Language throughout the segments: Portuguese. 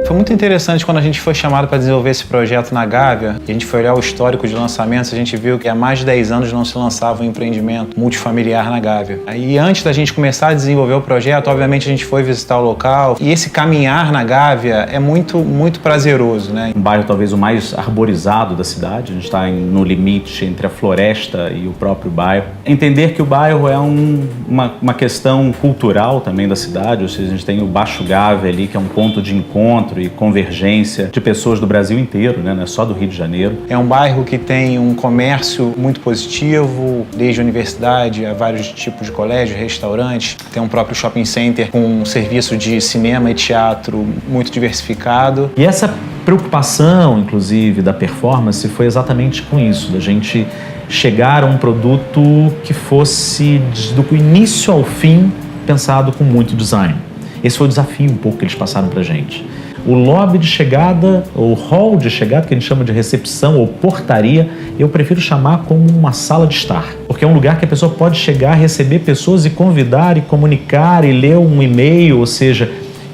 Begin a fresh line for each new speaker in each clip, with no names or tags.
Foi muito interessante quando a gente foi chamado para desenvolver esse projeto na Gávea, e a gente foi olhar o histórico de lançamentos, a gente viu que há mais de 10 anos não se lançava um empreendimento multifamiliar na Gávea. E antes da gente começar a desenvolver o projeto, obviamente a gente foi visitar o local, e esse caminhar na Gávea é muito prazeroso, né?
Um bairro talvez o mais arborizado da cidade, a gente está no limite entre a floresta e o próprio bairro. Entender que o bairro é uma questão cultural também da cidade, ou seja, a gente tem o Baixo Gávea ali, que é um ponto de encontro e convergência de pessoas do Brasil inteiro, né? Não é só do Rio de Janeiro.
É um bairro que tem um comércio muito positivo, desde a universidade a vários tipos de colégio, restaurantes. Tem um próprio shopping center com um serviço de cinema e teatro muito diversificado.
E essa preocupação, inclusive, da performance foi exatamente com isso, da gente chegar a um produto que fosse do início ao fim pensado com muito design. Esse foi o desafio um pouco que eles passaram pra gente. O lobby de chegada, ou hall de chegada, que a gente chama de recepção ou portaria, eu prefiro chamar como uma sala de estar. Porque é um lugar que a pessoa pode chegar, receber pessoas e convidar e comunicar e ler um e-mail, ou seja,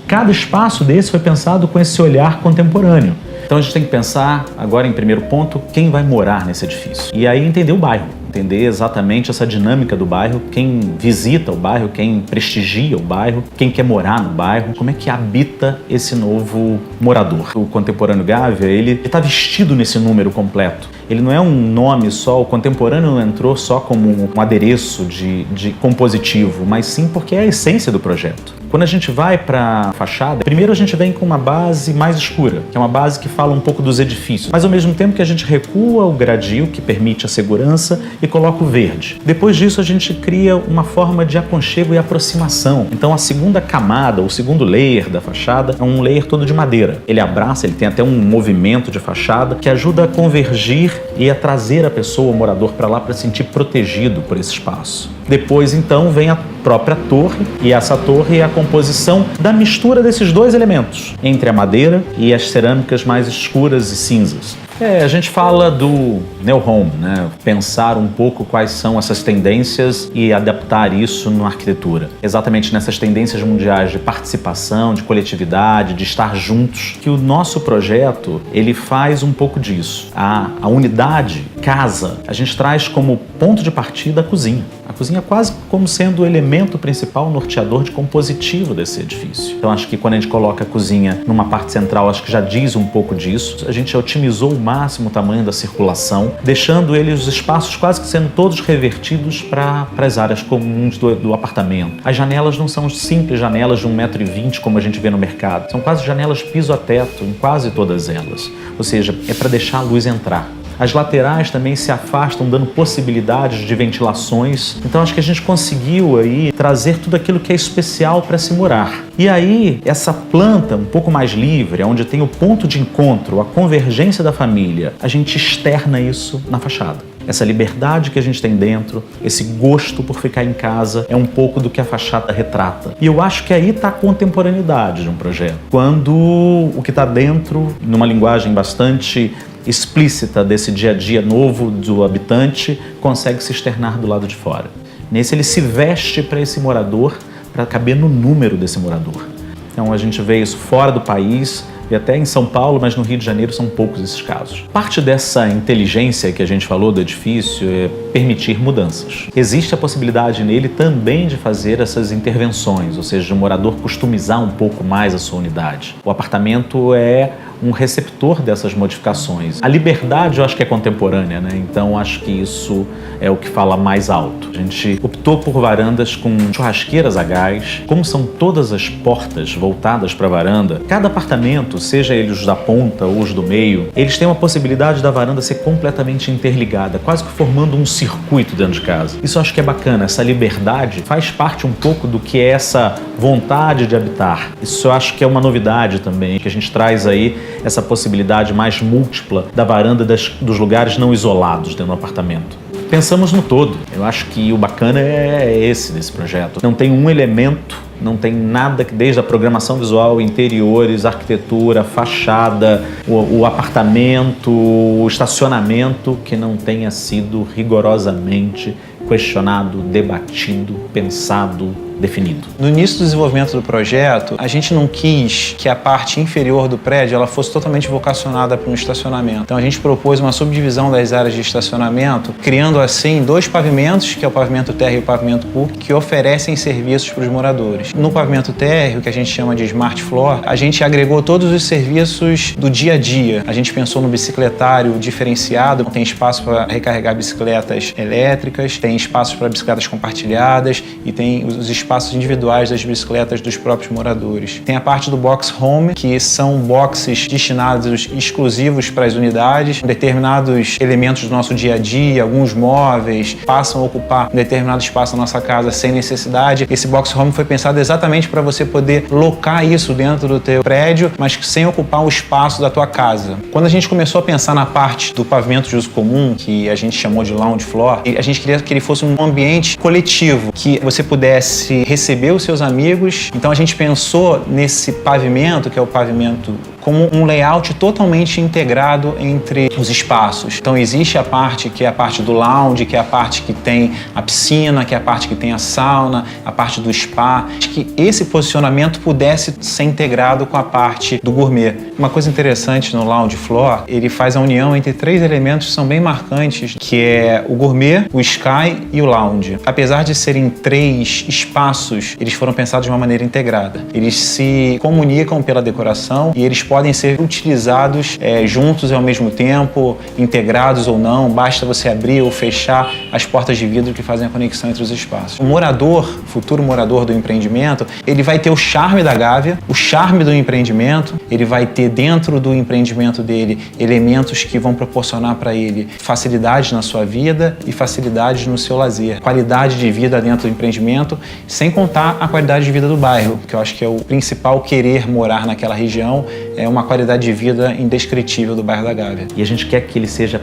cada espaço desse foi pensado com esse olhar contemporâneo. Então a gente tem que pensar, agora em primeiro ponto, quem vai morar nesse edifício. E aí entender o bairro. Entender exatamente essa dinâmica do bairro, quem visita o bairro, quem prestigia o bairro, quem quer morar no bairro, como é que habita esse novo morador. O Contemporâneo Gávea, ele está vestido nesse número completo. Ele não é um nome só, o Contemporâneo não entrou só como um adereço de compositivo, mas sim porque é a essência do projeto. Quando a gente vai para a fachada, primeiro a gente vem com uma base mais escura, que é uma base que fala um pouco dos edifícios, mas ao mesmo tempo que a gente recua o gradil, que permite a segurança, e coloca o verde. Depois disso a gente cria uma forma de aconchego e aproximação. Então a segunda camada, o segundo layer da fachada, é um layer todo de madeira. Ele abraça, ele tem até um movimento de fachada que ajuda a convergir e a trazer a pessoa, o morador, para lá para se sentir protegido por esse espaço. Depois, então, vem a própria torre, e essa torre é a composição da mistura desses dois elementos, entre a madeira e as cerâmicas mais escuras e cinzas. A gente fala do New Home, né? Pensar um pouco quais são essas tendências e adaptar isso na arquitetura. Exatamente nessas tendências mundiais de participação, de coletividade, de estar juntos, que o nosso projeto, ele faz um pouco disso. A unidade, casa, a gente traz como ponto de partida a cozinha. A cozinha é quase como sendo o elemento principal norteador de compositivo desse edifício. Então acho que quando a gente coloca a cozinha numa parte central, acho que já diz um pouco disso. A gente otimizou o máximo o tamanho da circulação, deixando os espaços quase que sendo todos revertidos para as áreas comuns do apartamento. As janelas não são simples janelas de 1,20 m como a gente vê no mercado. São quase janelas piso a teto em quase todas elas. Ou seja, é para deixar a luz entrar. As laterais também se afastam, dando possibilidades de ventilações. Então acho que a gente conseguiu aí trazer tudo aquilo que é especial para se morar. E aí, essa planta um pouco mais livre, onde tem o ponto de encontro, a convergência da família, a gente externa isso na fachada. Essa liberdade que a gente tem dentro, esse gosto por ficar em casa, é um pouco do que a fachada retrata. E eu acho que aí está a contemporaneidade de um projeto. Quando o que está dentro, numa linguagem bastante explícita desse dia a dia novo do habitante, consegue se externar do lado de fora. Nesse ele se veste para esse morador, para caber no número desse morador. Então a gente vê isso fora do país, e até em São Paulo, mas no Rio de Janeiro são poucos esses casos. Parte dessa inteligência que a gente falou do edifício é permitir mudanças. Existe a possibilidade nele também de fazer essas intervenções, ou seja, de o morador customizar um pouco mais a sua unidade. O apartamento é um receptor dessas modificações. A liberdade eu acho que é contemporânea, né? Então acho que isso é o que fala mais alto. A gente optou por varandas com churrasqueiras a gás. Como são todas as portas voltadas para a varanda, cada apartamento, seja ele os da ponta ou os do meio, eles têm uma possibilidade da varanda ser completamente interligada, quase que formando um circuito dentro de casa. Isso eu acho que é bacana, essa liberdade faz parte um pouco do que é essa vontade de habitar. Isso eu acho que é uma novidade também, que a gente traz aí essa possibilidade mais múltipla da varanda dos lugares não isolados dentro do apartamento. Pensamos no todo. Eu acho que o bacana é esse desse projeto. Não tem um elemento, não tem nada que, desde a programação visual, interiores, arquitetura, fachada, o apartamento, o estacionamento, que não tenha sido rigorosamente questionado, debatido, pensado, definido.
No início do desenvolvimento do projeto, a gente não quis que a parte inferior do prédio ela fosse totalmente vocacionada para um estacionamento. Então a gente propôs uma subdivisão das áreas de estacionamento, criando assim 2 pavimentos, que é o pavimento térreo e o pavimento PUC, que oferecem serviços para os moradores. No pavimento térreo, que a gente chama de Smart Floor, a gente agregou todos os serviços do dia a dia. A gente pensou no bicicletário diferenciado, tem espaço para recarregar bicicletas elétricas, tem espaços para bicicletas compartilhadas e tem os espaços individuais das bicicletas dos próprios moradores. Tem a parte do box home, que são boxes destinados exclusivos para as unidades. Determinados elementos do nosso dia a dia, alguns móveis, passam a ocupar um determinado espaço na nossa casa sem necessidade. Esse box home foi pensado exatamente para você poder locar isso dentro do teu prédio, mas sem ocupar o espaço da tua casa. Quando a gente começou a pensar na parte do pavimento de uso comum, que a gente chamou de lounge floor, a gente queria que ele fosse um ambiente coletivo, que você pudesse receber os seus amigos. Então a gente pensou nesse pavimento, que é o pavimento, como um layout totalmente integrado entre os espaços. Então existe a parte que é a parte do lounge, que é a parte que tem a piscina, que é a parte que tem a sauna, a parte do spa. Que esse posicionamento pudesse ser integrado com a parte do gourmet. Uma coisa interessante no lounge floor, ele faz a união entre 3 elementos que são bem marcantes, que é o gourmet, o sky e o lounge. Apesar de serem 3 espaços, eles foram pensados de uma maneira integrada. Eles se comunicam pela decoração e eles podem ser utilizados juntos e ao mesmo tempo, integrados ou não. Basta você abrir ou fechar as portas de vidro que fazem a conexão entre os espaços. O morador, futuro morador do empreendimento, ele vai ter o charme da Gávea, o charme do empreendimento, ele vai ter dentro do empreendimento dele elementos que vão proporcionar para ele facilidades na sua vida e facilidades no seu lazer. Qualidade de vida dentro do empreendimento, sem contar a qualidade de vida do bairro, que eu acho que é o principal querer morar naquela região, é uma qualidade de vida indescritível do bairro da Gávea.
E a gente quer que ele seja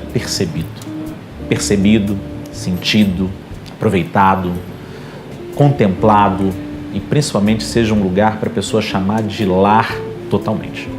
percebido, sentido, aproveitado, contemplado e principalmente seja um lugar para a pessoa chamar de lar totalmente.